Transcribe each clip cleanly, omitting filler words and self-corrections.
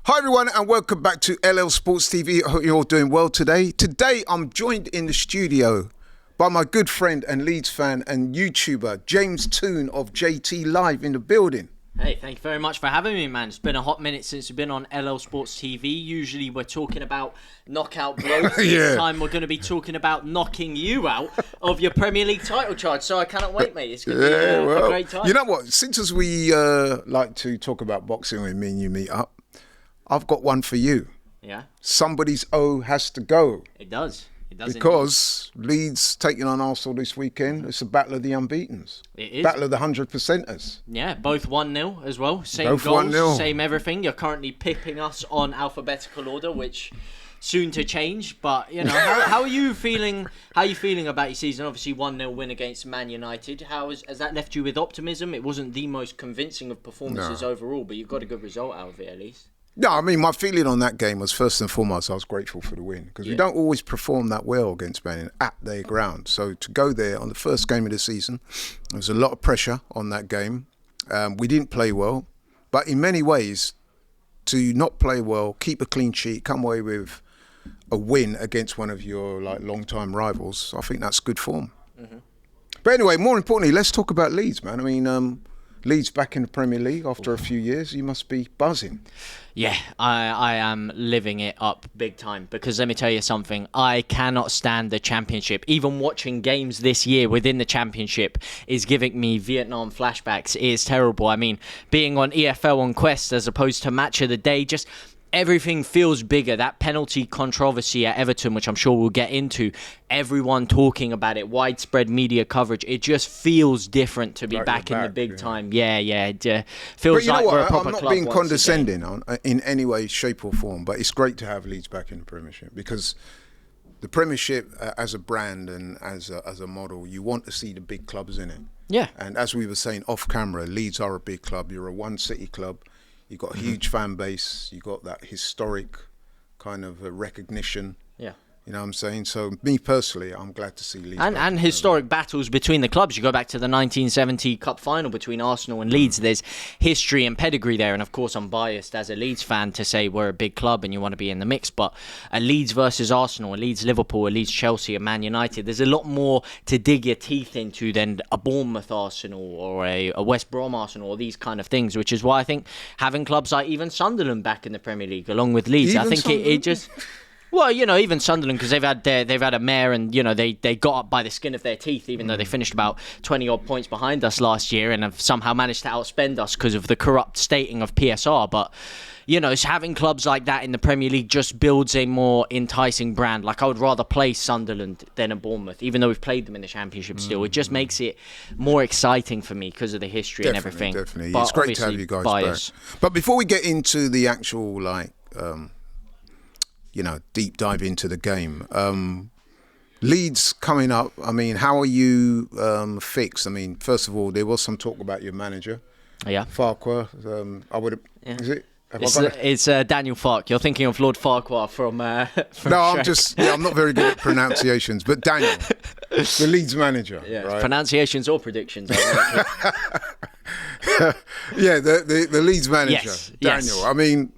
Hi everyone and welcome back to LL Sports TV. I hope you're all doing well today. Today I'm joined in the studio by my good friend and Leeds fan and YouTuber James Toon of JT Live in the building. Hey, thank you very much for having me, man. It's been a hot minute since we've been on LL Sports TV. Usually we're talking about knockout blows. This time we're going to be talking about knocking you out of your Premier League title charge. So I cannot wait, mate. It's going to be a great time. You know what? Since as we like to talk about boxing when me and you meet up, I've got one for you. Yeah? Somebody's O has to go. It does. It does because Leeds taking on Arsenal this weekend. It's a battle of the unbeatens. It is. Battle of the 100%ers. Yeah, both 1-0 as well. Same both goals, 1-0. Same everything. You're currently pipping us on alphabetical order, which soon to change. But, you know, how are you feeling? How are you feeling about your season? Obviously, 1-0 win against Man United. Has that left you with optimism? It wasn't the most convincing of performances overall, but you've got a good result out of it at least. No, I mean, my feeling on that game was first and foremost, I was grateful for the win because we don't always perform that well against Man at their ground. So to go there on the first game of the season, there was a lot of pressure on that game. We didn't play well, but in many ways, to not play well, keep a clean sheet, come away with a win against one of your long-time rivals, I think that's good form. Mm-hmm. But anyway, more importantly, let's talk about Leeds, man. I mean, Leeds back in the Premier League after a few years. You must be buzzing. Yeah, I am living it up big time because let me tell you something. I cannot stand the Championship. Even watching games this year within the Championship is giving me Vietnam flashbacks. It is terrible. I mean, being on EFL on Quest as opposed to Match of the Day, just everything feels bigger. That penalty controversy at Everton, which I'm sure we'll get into, everyone talking about it, widespread media coverage. It just feels different to be back in the big time. Yeah. It feels like we're a proper club. I'm not being condescending in any way, shape or form, but it's great to have Leeds back in the Premiership because the Premiership as a brand and as a model, you want to see the big clubs in it. Yeah. And as we were saying off camera, Leeds are a big club. You're a one city club. You've got a huge fan base. You've got that historic kind of recognition. Yeah. You know what I'm saying? So me personally, I'm glad to see Leeds. And historic battles between the clubs. You go back to the 1970 Cup final between Arsenal and Leeds. There's history and pedigree there. And of course, I'm biased as a Leeds fan to say we're a big club and you want to be in the mix. But a Leeds versus Arsenal, a Leeds Liverpool, a Leeds Chelsea, a Man United, there's a lot more to dig your teeth into than a Bournemouth Arsenal or a West Brom Arsenal or these kind of things, which is why I think having clubs like even Sunderland back in the Premier League along with Leeds, I think it just... Well, you know, even Sunderland, because they've had a mayor and, you know, they got up by the skin of their teeth, even though they finished about 20-odd points behind us last year and have somehow managed to outspend us because of the corrupt stating of PSR. But, you know, having clubs like that in the Premier League just builds a more enticing brand. Like, I would rather play Sunderland than a Bournemouth, even though we've played them in the Championship still. It just makes it more exciting for me because of the history and everything. Definitely. It's great to have you guys back. But before we get into the actual, deep dive into the game. Leeds coming up. I mean, how are you fixed? I mean, first of all, there was some talk about your manager. Yeah. Farke. Is it? It's Daniel Farke. You're thinking of Lord Farquhar from No, Shrek. I'm not very good at pronunciations, but Daniel, the Leeds manager. Yeah, right? Pronunciations or predictions. Yeah, the Leeds manager, Daniel. Yes. I mean,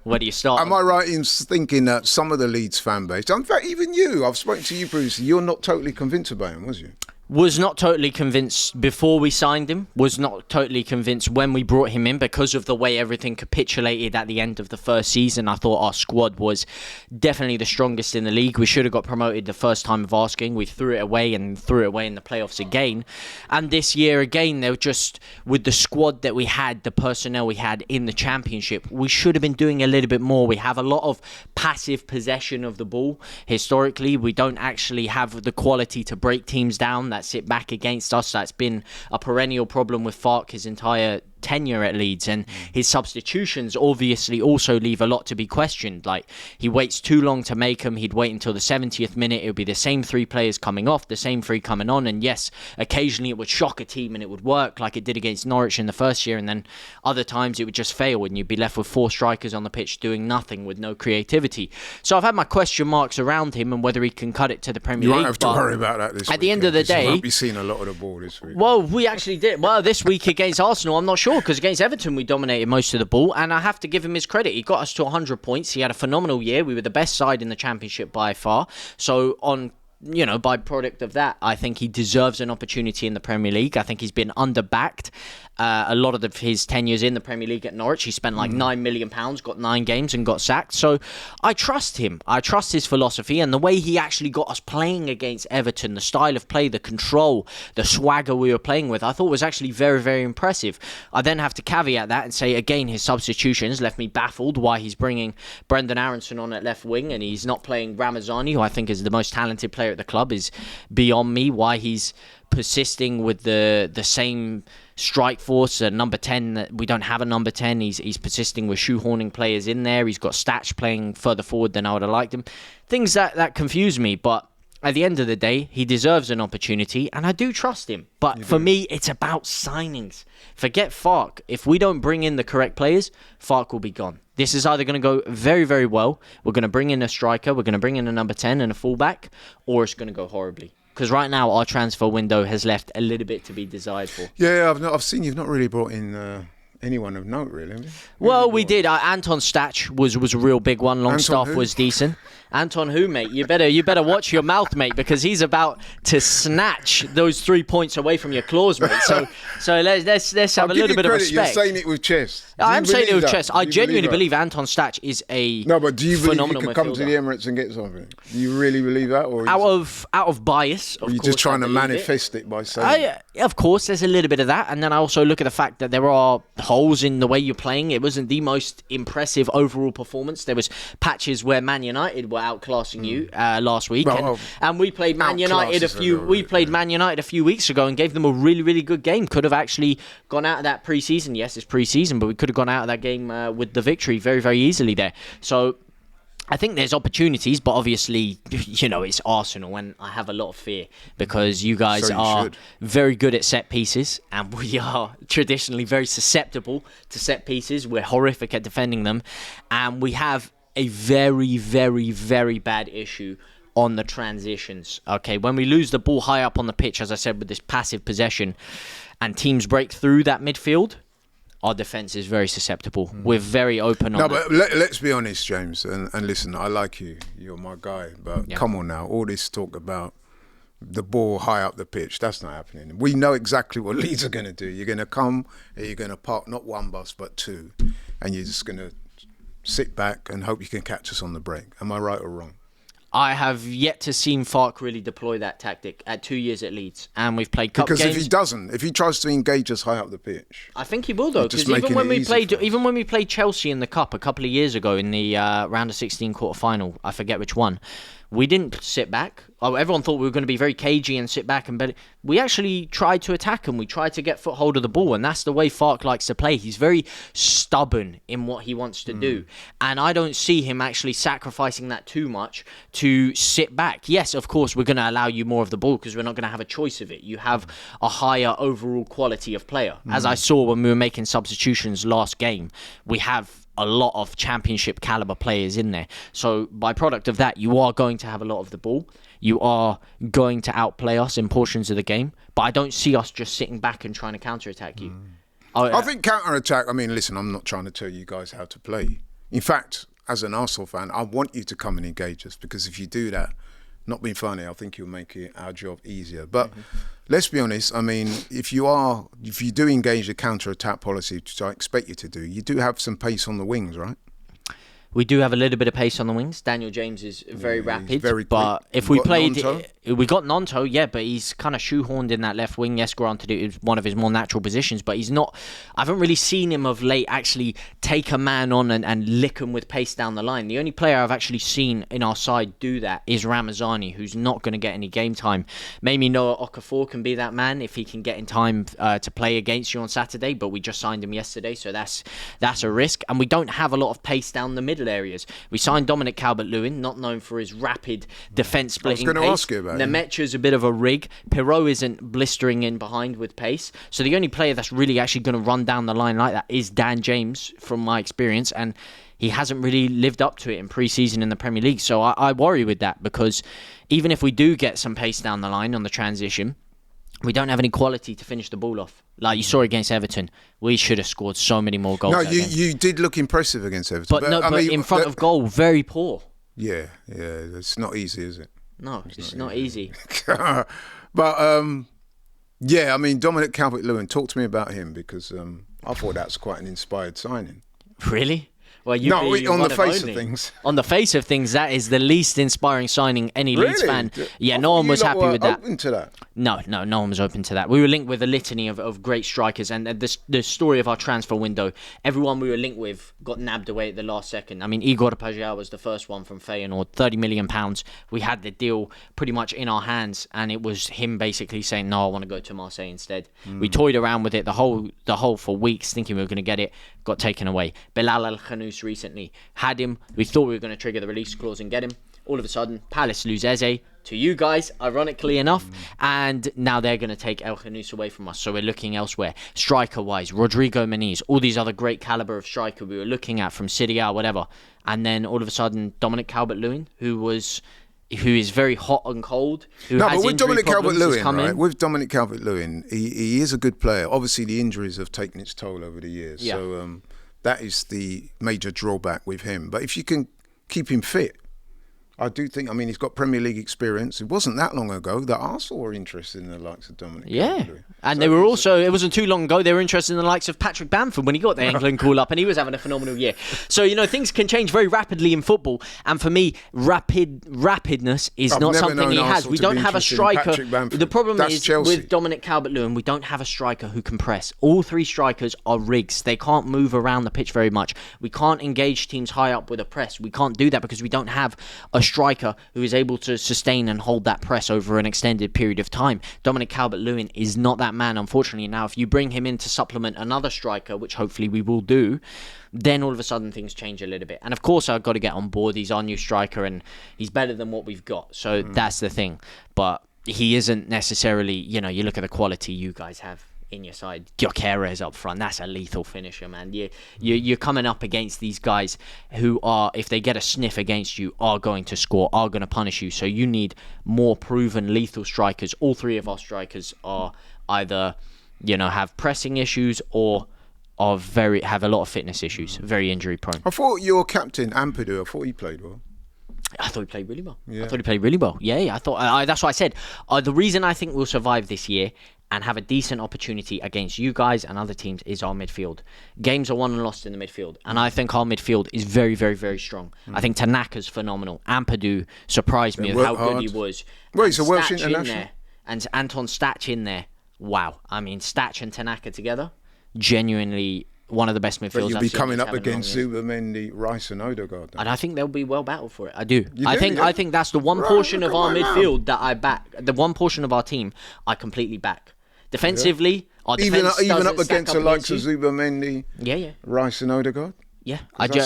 where do you start? Am I right in thinking that some of the Leeds fan base, in fact, even you, I've spoken to you previously, you're not totally convinced about him, was you? Was not totally convinced before we signed him. Was not totally convinced when we brought him in because of the way everything capitulated at the end of the first season. I thought our squad was definitely the strongest in the league. We should have got promoted the first time of asking. We threw it away and threw it away in the playoffs again. And this year again, they were just with the squad that we had, the personnel we had in the Championship, we should have been doing a little bit more. We have a lot of passive possession of the ball. Historically, we don't actually have the quality to break teams down that sit back against us. That's been a perennial problem with Farke his entire tenure at Leeds, and his substitutions obviously also leave a lot to be questioned. Like, he waits too long to make them. He'd wait until the 70th minute. It would be the same three players coming off, the same three coming on, and yes, occasionally it would shock a team and it would work like it did against Norwich in the first year, and then other times it would just fail and you'd be left with four strikers on the pitch doing nothing with no creativity. So I've had my question marks around him and whether he can cut it to the Premier League. You won't have to worry about that this week. At the end of the day, you won't be seeing a lot of the ball this week. Well, we actually did. Well, this week against Arsenal, I'm not sure sure, because against Everton we dominated most of the ball, and I have to give him his credit. He got us to 100 points. He had a phenomenal year. We were the best side in the Championship by far. So on by product of that, I think he deserves an opportunity in the Premier League. I think he's been underbacked. A lot of his tenures in the Premier League at Norwich, he spent like £9 million, got 9 games and got sacked. So I trust him. I trust his philosophy and the way he actually got us playing against Everton, the style of play, the control, the swagger we were playing with, I thought was actually very, very impressive. I then have to caveat that and say, again, his substitutions left me baffled why he's bringing Brendan Aronson on at left wing and he's not playing Ramazani, who I think is the most talented player at the club, is beyond me. Why he's persisting with the same strike force at number 10. We don't have a number 10. He's persisting with shoehorning players in there. He's got Statch playing further forward than I would have liked him. Things that confuse me, but at the end of the day, he deserves an opportunity, and I do trust him. But for me, it's about signings. Forget Farke. If we don't bring in the correct players, Farke will be gone. This is either going to go very, very well. We're going to bring in a striker. We're going to bring in a number 10 and a fullback, or it's going to go horribly. Because right now, our transfer window has left a little bit to be desired for. Yeah, I've seen you've not really brought in anyone of note, really. Have you? Well, we did. Anton Statch was a real big one. Longstaff was decent. Anton who, mate? You better watch your mouth, mate, because he's about to snatch those 3 points away from your claws, mate. So let's have a little bit of respect. You're saying it with chest. I'm saying it with chest. I genuinely believe Anton Statch is a No, but do you believe phenomenal you could come to the midfielder. Emirates and get something? Do you really believe that, or Out of bias, of are you course, just trying I to believe manifest it by saying? Of course, there's a little bit of that, and then I also look at the fact that there are holes in the way you're playing. It wasn't the most impressive overall performance. There was patches where Man United were outclassing you last week, and we played Man United Man United a few weeks ago and gave them a really, really good game. Could have actually gone out of that pre-season. Yes, it's pre-season, but we could have gone out of that game with the victory very, very easily there. So I think there's opportunities, but obviously, it's Arsenal, and I have a lot of fear because you guys are very good at set pieces, and we are traditionally very susceptible to set pieces. We're horrific at defending them, and we have a very, very, very bad issue on the transitions. Okay, when we lose the ball high up on the pitch, as I said, with this passive possession, and teams break through that midfield, our defence is very susceptible. We're very open on but let's be honest, James, and listen, I like you. You're my guy, but come on now. All this talk about the ball high up the pitch, that's not happening. We know exactly what Leeds are going to do. You're going to come, you're going to park not one bus, but 2, and you're just going to sit back and hope you can catch us on the break. Am I right or wrong? I have yet to see Farke really deploy that tactic at 2 years at Leeds, and we've played cup games. Because if he tries to engage us high up the pitch, I think he will though. Because even when we played Chelsea in the cup a couple of years ago in the round of 16 quarter final, I forget which one, we didn't sit back. Everyone thought we were going to be very cagey and sit back, but we actually tried to attack him. We tried to get foothold of the ball, and that's the way Farke likes to play. He's very stubborn in what he wants to do, and I don't see him actually sacrificing that too much to sit back. Yes, of course, we're going to allow you more of the ball because we're not going to have a choice of it. You have a higher overall quality of player. As I saw when we were making substitutions last game, we have a lot of championship caliber players in there. So by product of that, you are going to have a lot of the ball. You are going to outplay us in portions of the game. But I don't see us just sitting back and trying to counter-attack you. I think counter-attack, listen, I'm not trying to tell you guys how to play. In fact, as an Arsenal fan, I want you to come and engage us, because if you do that, not being funny, I think you'll make our job easier. But let's be honest, if you do engage the counter-attack policy, which I expect you to do, you do have some pace on the wings, right? We do have a little bit of pace on the wings. Daniel James is very rapid. Very but quick. If we played... We got Nonto, yeah, but he's kind of shoehorned in that left wing. Yes, granted, it was one of his more natural positions, but he's not... I haven't really seen him of late actually take a man on and lick him with pace down the line. The only player I've actually seen in our side do that is Ramazani, who's not going to get any game time. Maybe Noah Okafor can be that man if he can get in time to play against you on Saturday, but we just signed him yesterday, so that's a risk. And we don't have a lot of pace down the middle areas. We signed Dominic Calvert-Lewin, not known for his rapid defence splitting pace. I was going to ask you about Nemetcha's a bit of a rig. Pirot isn't blistering in behind with pace. So the only player that's really actually going to run down the line like that is Dan James, from my experience. And he hasn't really lived up to it in pre-season in the Premier League. So I worry with that, because even if we do get some pace down the line on the transition, We don't have any quality to finish the ball off. Like you saw against Everton, we should have scored so many more goals. No, you did look impressive against Everton. But I mean, in front of goal, very poor. Yeah, it's not easy, is it? No, it's not easy. But, yeah, I mean, Dominic Calvert-Lewin, talk to me about him, because I thought that's quite an inspired signing. Really? Well, on the face of things. On the face of things, that is the least inspiring signing any Leeds fan. Yeah, no one was happy with that. Open to that. No one was open to that. We were linked with a litany of great strikers, and the story of our transfer window, everyone we were linked with got nabbed away at the last second. I mean, Igor Pagiao was the first one from Feyenoord, £30 million. We had the deal pretty much in our hands, and it was him basically saying, no, I want to go to Marseille instead. We toyed around with it the whole for weeks, thinking we were going to get it, got taken away. Bilal El-Khanous recently had him. We thought we were going to trigger the release clause and get him. All of a sudden, Palace lose Eze to you guys, ironically enough, and now they're going to take El-Khanous away from us, so we're looking elsewhere. Striker-wise, Rodrigo Muniz, all these other great calibre of striker we were looking at from Serie A, whatever, and then all of a sudden, Dominic Calvert-Lewin, who is very hot and cold. But with Dominic Calvert-Lewin, right? With Dominic Calvert-Lewin, he is a good player. Obviously, the injuries have taken its toll over the years, so that is the major drawback with him. But if you can keep him fit, I do think, I mean, he's got Premier League experience. It wasn't that long ago that Arsenal were interested in the likes of Dominic Calvert-Lewin. And they were also, it wasn't too long ago, they were interested in the likes of Patrick Bamford when he got the England call up, and he was having a phenomenal year. So, things can change very rapidly in football. And for me, rapidness is not something he has. We don't have a striker. The problem is Chelsea. With Dominic Calvert-Lewin, we don't have a striker who can press. All three strikers are rigs. They can't move around the pitch very much. We can't engage teams high up with a press. We can't do that because we don't have a striker who is able to sustain and hold that press over an extended period of time. Dominic Calvert-Lewin is not that man, unfortunately. Now, if you bring him in to supplement another striker, which hopefully we will do, then all of a sudden things change a little bit. And of course, I've got to get on board. He's our new striker, and he's better than what we've got. So that's the thing. But he isn't necessarily, you look at the quality you guys have in your side. Gyökeres up front, that's a lethal finisher, man. You're coming up against these guys who are, if they get a sniff against you, are going to score, are going to punish you. So you need more proven lethal strikers. All three of our strikers are either, have pressing issues or have a lot of fitness issues, very injury prone. I thought your captain, Ampadu, I thought he played well. I thought he played really well. Yeah. I thought he played really well. Yeah, I thought that's what I said. The reason I think we'll survive this year and have a decent opportunity against you guys and other teams is our midfield. Games are won and lost in the midfield, and I think our midfield is very, very, very strong. I think Tanaka's phenomenal. Ampadu surprised me with how good he was. Well, he's a Welsh Stach international. in there, and Anton Stach in there. Wow. I mean, Stach and Tanaka together, genuinely one of the best midfielders I've seen. You'll be coming up against Zubermendi, Rice and Odegaard. And I think they'll be well battled for it. I do. I think that's the one portion of our midfield that I back. The one portion of our team I completely back. Defensively, our defense even up doesn't against stack the likes of you. Zubermendi, Rice and Odegaard. Yeah, I think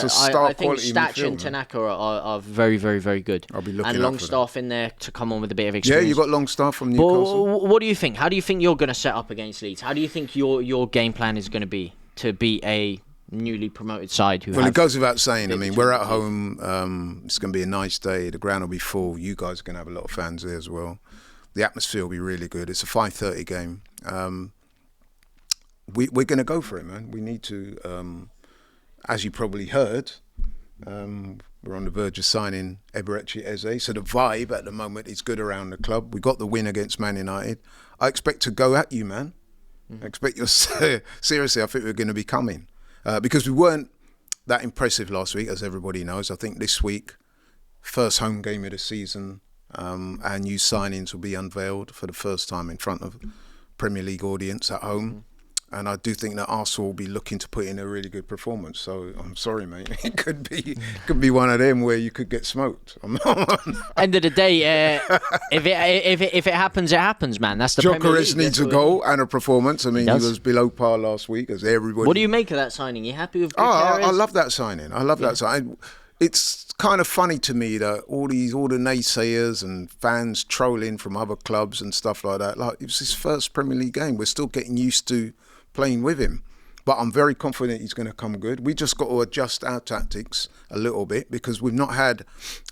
quality Stach midfield, and Tanaka are very, very, very good. I'll be looking and out for Longstaff in there to come on with a bit of experience. Yeah, you got Longstaff from Newcastle. But what do you think? How do you think you're going to set up against Leeds? How do you think your game plan is going to be to beat a newly promoted side who? Well, it goes without saying. I mean, we're at home. It's going to be a nice day. The ground will be full. You guys are going to have a lot of fans there as well. The atmosphere will be really good. It's a 5:30 game. We're going to go for it, man. We need to. As you probably heard, we're on the verge of signing Eberechi Eze. So the vibe at the moment is good around the club. We got the win against Man United. I expect to go at you, man. I expect you seriously. I think we're going to be coming because we weren't that impressive last week, as everybody knows. I think this week, first home game of the season, our new signings will be unveiled for the first time in front of Premier League audience at home. And I do think that Arsenal will be looking to put in a really good performance. So I'm sorry, mate. It could be one of them where you could get smoked. End of the day, if it happens, it happens, man. That's the Premier League. Gyökeres needs a goal and a performance. I mean, he was below par last week, as everybody. What do you make of that signing? You happy with Gyökeres? I love that signing. that signing. It's kind of funny to me that all the naysayers and fans trolling from other clubs and stuff like that. Like, it was his first Premier League game. We're still getting used to playing with him, but I'm very confident he's going to come good. We just got to adjust our tactics a little bit because we've not had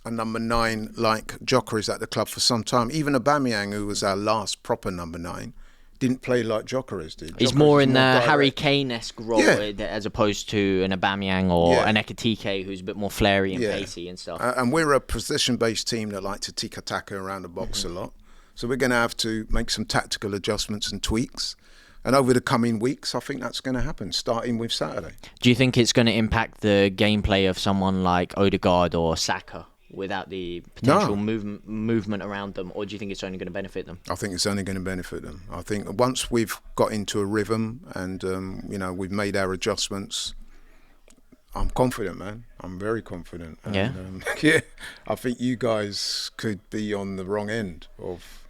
a number 9 like Gyökeres at the club for some time. Even Aubameyang, who was our last proper number 9, didn't play like Gyökeres did. He's Gyökeres more is in the direct. Harry Kane-esque role as opposed to an Aubameyang or an Ekitike, who's a bit more flary and pacey and stuff. And we're a possession-based team that like to tiki-taka around the box a lot. So we're going to have to make some tactical adjustments and tweaks. And over the coming weeks, I think that's going to happen, starting with Saturday. Do you think it's going to impact the gameplay of someone like Odegaard or Saka without the potential movement around them? Or do you think it's only going to benefit them? I think it's only going to benefit them. I think once we've got into a rhythm and, we've made our adjustments, I'm confident, man. I'm very confident. And, I think you guys could be on the wrong end of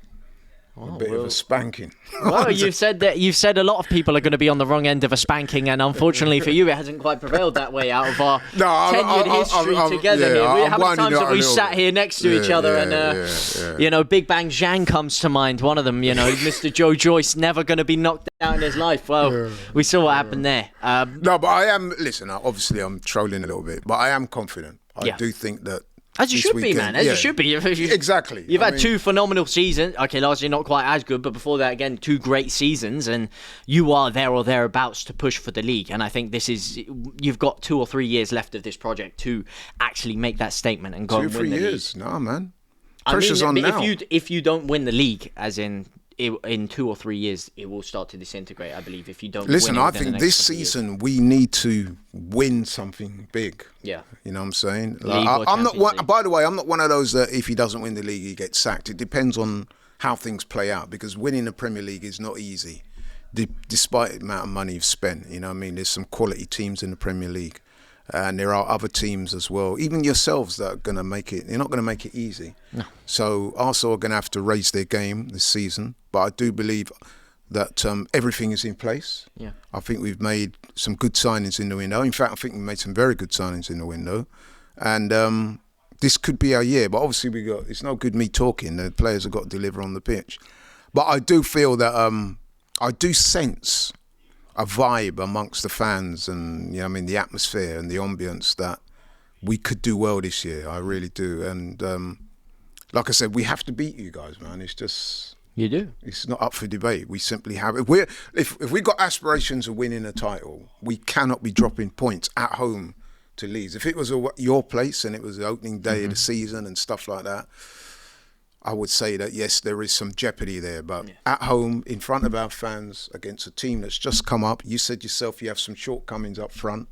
a bit of a spanking. Well, you've said a lot of people are going to be on the wrong end of a spanking, and unfortunately for you, it hasn't quite prevailed that way out of our tenured history together here. How many times have we sat here next to each other and, Big Bang Zhang comes to mind, one of them, Mr. Joe Joyce, never going to be knocked out in his life. Well, we saw what happened there. No, but I am, listen, obviously I'm trolling a little bit, but I am confident. I do think that as you should be, man. As you should be. Exactly. You've had two phenomenal seasons. Okay, last year not quite as good, but before that, again, two great seasons, and you are there or thereabouts to push for the league. And I think you've got 2 or 3 years left of this project to actually make that statement and go and win the league. 2 or 3 years? No, man. Pressure's on now. If you don't win the league, as in 2 or 3 years, it will start to disintegrate, I believe, if you don't Listen, win it I think this season we need to win something big. Yeah. You know what I'm saying? I'm not one, by the way, I'm not one of those that if he doesn't win the league, he gets sacked. It depends on how things play out, because winning the Premier League is not easy, despite the amount of money you've spent. You know what I mean? There's some quality teams in the Premier League. And there are other teams as well, even yourselves, that are going to make it. They're not going to make it easy. No. So Arsenal are going to have to raise their game this season. But I do believe that everything is in place. Yeah. I think we've made some good signings in the window. In fact, I think we made some very good signings in the window. And this could be our year. But obviously, it's no good me talking. The players have got to deliver on the pitch. But I do feel that I do sense a vibe amongst the fans and the atmosphere and the ambience that we could do well this year. I really do. And like I said, we have to beat you guys, man. It's just you do. It's not up for debate. We simply have it. If we got aspirations of winning a title, we cannot be dropping points at home to Leeds. If it was your place and it was the opening day of the season and stuff like that, I would say that, yes, there is some jeopardy there. But at home, in front of our fans, against a team that's just come up, you said yourself you have some shortcomings up front.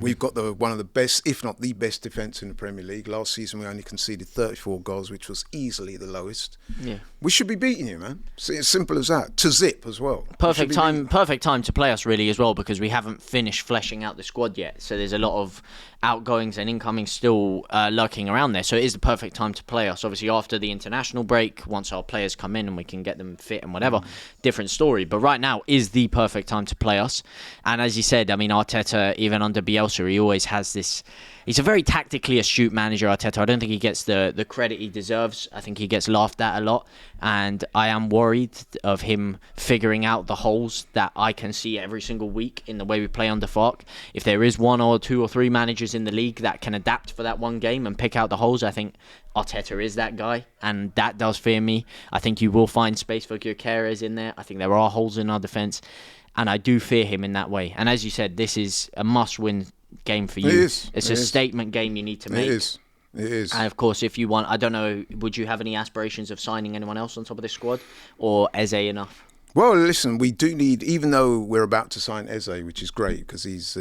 We've got one of the best, if not the best, defence in the Premier League. Last season, we only conceded 34 goals, which was easily the lowest. Yeah, we should be beating you, man. It's simple as that. To zip as well. Perfect time to play us, really, as well, because we haven't finished fleshing out the squad yet. So there's a lot of outgoings and incomings still lurking around there. So it is the perfect time to play us. Obviously, after the international break, once our players come in and we can get them fit and whatever, different story. But right now is the perfect time to play us. And as you said, I mean, Arteta, even under Bielsa, he always has this. He's a very tactically astute manager, Arteta. I don't think he gets the credit he deserves. I think he gets laughed at a lot. And I am worried of him figuring out the holes that I can see every single week in the way we play under Farke. If there is 1 or 2 or 3 managers in the league that can adapt for that one game and pick out the holes, I think Arteta is that guy. And that does fear me. I think you will find space for Gyökeres in there. I think there are holes in our defence. And I do fear him in that way. And as you said, this is a must-win game for you. It's a statement game you need to make. It is. And of course, if you want, I don't know, would you have any aspirations of signing anyone else on top of this squad? Or Eze enough? Well, listen, we do need, even though we're about to sign Eze, which is great, because he's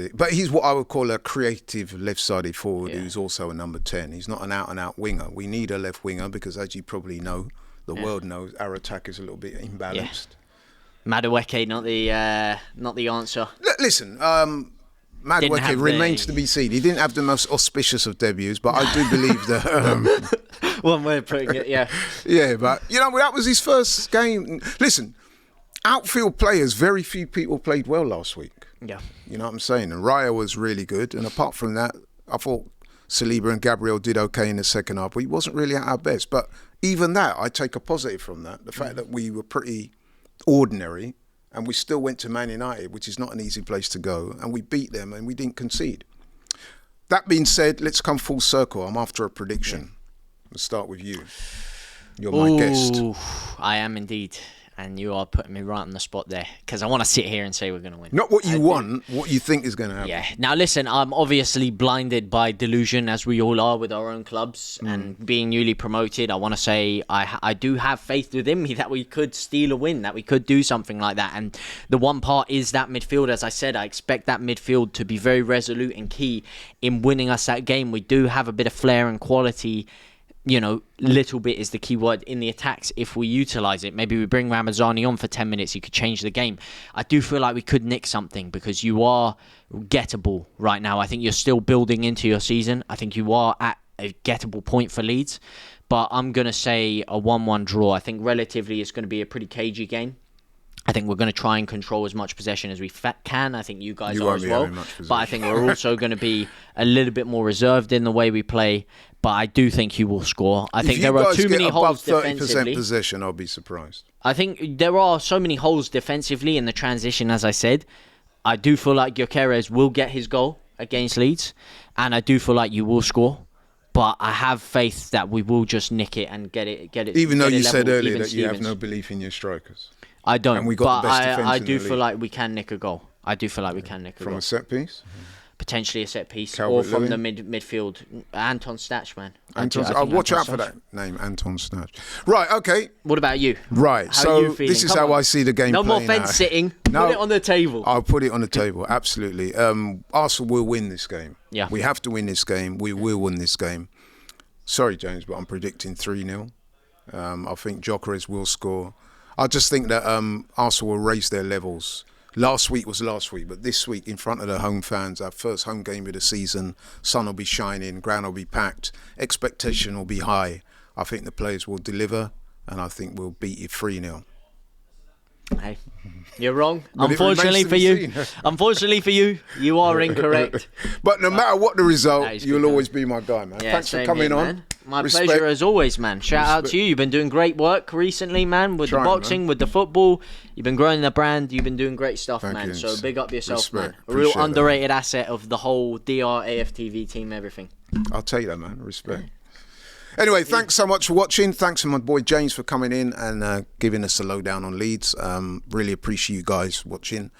what I would call a creative left-sided forward who's also a number 10. He's not an out-and-out winger. We need a left winger because, as you probably know, the world knows, our attack is a little bit imbalanced. Madueke, not the answer. Listen, Madueke remains to be seen. He didn't have the most auspicious of debuts, but I do believe that. One way of putting it, yeah. Yeah, but that was his first game. Listen, outfield players, very few people played well last week. Yeah, you know what I'm saying. And Raya was really good, and apart from that, I thought Saliba and Gabriel did okay in the second half. But he wasn't really at our best. But even that, I take a positive from that. The fact that we were pretty ordinary and we still went to Man United, which is not an easy place to go, and we beat them and we didn't concede. That being said, let's come full circle. I'm after a prediction. Let's start with you. You're my guest. I am indeed. and you are putting me right on the spot there because I want to sit here and say we're going to win. Not what you want, what you think is going to happen. Yeah. Now, listen, I'm obviously blinded by delusion, as we all are with our own clubs and being newly promoted. I want to say I do have faith within me that we could steal a win, that we could do something like that. And the one part is that midfield. As I said, I expect that midfield to be very resolute and key in winning us that game. We do have a bit of flair and quality. Little bit is the key word in the attacks if we utilise it. Maybe we bring Ramazani on for 10 minutes. He could change the game. I do feel like we could nick something because you are gettable right now. I think you're still building into your season. I think you are at a gettable point for Leeds. But I'm going to say a 1-1 draw. I think relatively it's going to be a pretty cagey game. I think we're going to try and control as much possession as we can. I think you guys are as well. But I think we're also going to be a little bit more reserved in the way we play. But I do think you will score. I think there are too many holes defensively. 30% possession, I'll be surprised. I think there are so many holes defensively in the transition, as I said. I do feel like Gyökeres will get his goal against Leeds. And I do feel like you will score. But I have faith that we will just nick it and get it. Even though you said earlier even that you have no belief in your strikers. I don't, and we got but the best defense I in do the feel league. like we can nick a goal. I do feel like we can nick a From goal. a set piece? Potentially a set piece or from the midfield. Anton Stach, man. Watch out for that name, Anton Stach. Right, okay. What about you? Right, so this is how I see the game No more playing fence out. sitting. No, Put it on the table. I'll put it on the table, absolutely. Arsenal will win this game. Yeah. We have to win this game. We will win this game. Sorry, James, but I'm predicting 3-0. I think Gyökeres will score. I just think that Arsenal will raise their levels. Last week was last week, but this week in front of the home fans, our first home game of the season, sun will be shining, ground will be packed, expectation will be high. I think the players will deliver, and I think we'll beat you 3-0. Hey, you're wrong. But Unfortunately for you, you are incorrect. But no matter what the result, you'll always be my guy, man. Yeah, thanks for coming on. Man. My pleasure as always, man. Shout out to you. You've been doing great work recently, man, with the boxing, with the football. You've been growing the brand. You've been doing great stuff, man. So big up yourself, man. A real underrated asset of the whole DR AFTV team, everything. I'll take that, man. Respect. Anyway, thanks so much for watching. Thanks to my boy James for coming in and giving us a lowdown on Leeds. Really appreciate you guys watching.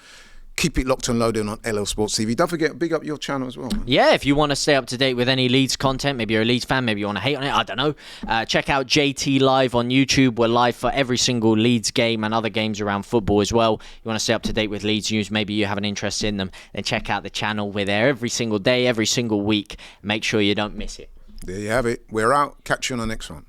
Keep it locked and loaded on LL Sports TV. Don't forget, big up your channel as well, man. Yeah, if you want to stay up to date with any Leeds content, maybe you're a Leeds fan, maybe you want to hate on it, I don't know. Check out JT Live on YouTube. We're live for every single Leeds game and other games around football as well. You want to stay up to date with Leeds news, maybe you have an interest in them, then check out the channel. We're there every single day, every single week. Make sure you don't miss it. There you have it. We're out. Catch you on the next one.